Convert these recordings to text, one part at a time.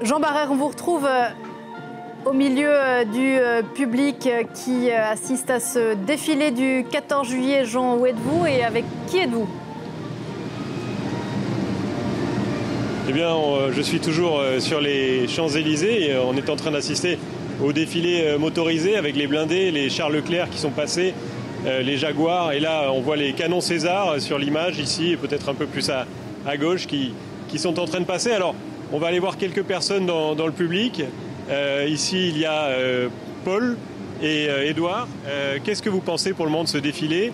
Jean Barrère, on vous retrouve au milieu du public qui assiste à ce défilé du 14 juillet. Jean, où êtes-vous et avec qui êtes-vous? Eh bien, je suis toujours sur les Champs-Élysées et on est en train d'assister au défilé motorisé avec les blindés, les Charles Leclerc qui sont passés, les Jaguars. Et là, on voit les canons César sur l'image ici, et peut-être un peu plus à gauche, qui sont en train de passer. Alors, on va aller voir quelques personnes dans le public. Ici, il y a Paul et Édouard. Qu'est-ce que vous pensez pour le moment de ce défilé?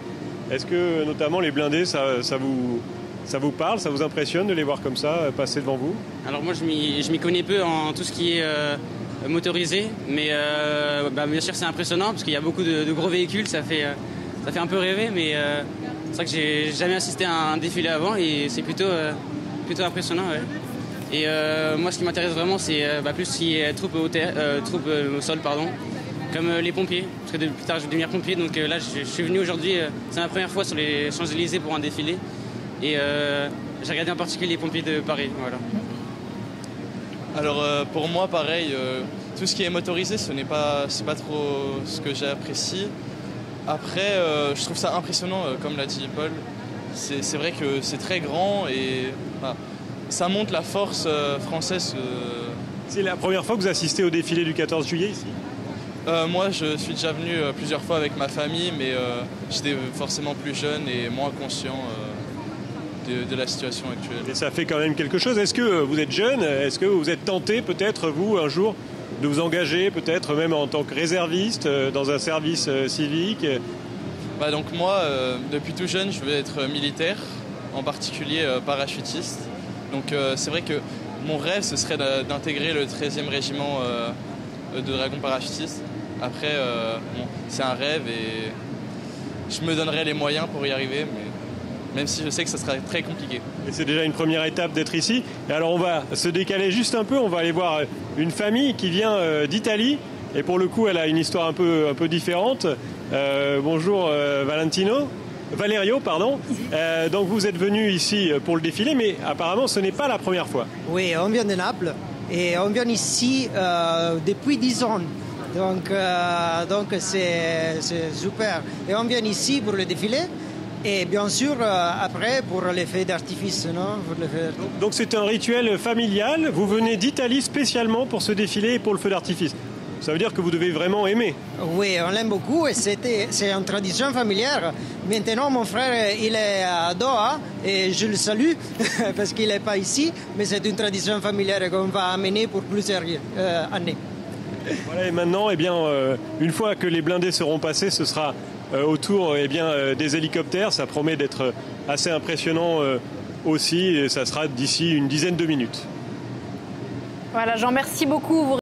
Est-ce que, notamment, les blindés, ça vous parle, ça vous impressionne de les voir comme ça, passer devant vous? Alors moi, je m'y connais peu en tout ce qui est motorisé, mais bien sûr c'est impressionnant parce qu'il y a beaucoup de gros véhicules, ça fait un peu rêver, mais c'est vrai que j'ai jamais assisté à un défilé avant et c'est plutôt impressionnant. Ouais. Et moi, ce qui m'intéresse vraiment, c'est plus ce qui est troupes au sol, comme les pompiers, parce que plus tard je vais devenir pompier, donc là je suis venu aujourd'hui, c'est ma première fois sur les Champs-Élysées pour un défilé. Et j'ai regardé en particulier les pompiers de Paris. Voilà. Alors pour moi, pareil, tout ce qui est motorisé, c'est pas trop ce que j'apprécie. Après, je trouve ça impressionnant, comme l'a dit Paul. C'est vrai que c'est très grand et ça montre la force française. C'est la première fois que vous assistez au défilé du 14 juillet ici? Moi, je suis déjà venu plusieurs fois avec ma famille, mais j'étais forcément plus jeune et moins conscient de la situation actuelle. Et ça fait quand même quelque chose. Est-ce que vous êtes jeune? Est-ce que vous êtes tenté peut-être, vous, un jour, de vous engager, peut-être même en tant que réserviste, dans un service civique? Donc moi, depuis tout jeune, je veux être militaire, en particulier parachutiste. Donc c'est vrai que mon rêve, ce serait d'intégrer le 13e régiment de dragons parachutistes. Après, c'est un rêve et je me donnerai les moyens pour y arriver, mais même si je sais que ce sera très compliqué. Et c'est déjà une première étape d'être ici. Et alors on va se décaler juste un peu, on va aller voir une famille qui vient d'Italie. Et pour le coup, elle a une histoire un peu différente. Bonjour Valerio, pardon. Donc vous êtes venu ici pour le défilé, mais apparemment ce n'est pas la première fois. Oui, on vient de Naples et on vient ici depuis 10 ans. Donc c'est super. Et on vient ici pour le défilé. Et bien sûr, après, pour les feux d'artifice, non? Donc c'est un rituel familial. Vous venez d'Italie spécialement pour ce défilé et pour le feu d'artifice. Ça veut dire que vous devez vraiment aimer. Oui, on l'aime beaucoup et c'est une tradition familière. Maintenant, mon frère, il est à Doha et je le salue parce qu'il n'est pas ici. Mais c'est une tradition familière qu'on va amener pour plusieurs années. Voilà, et maintenant, une fois que les blindés seront passés, ce sera autour des hélicoptères. Ça promet d'être assez impressionnant aussi. Et ça sera d'ici une dizaine de minutes. Voilà, Jean, merci beaucoup.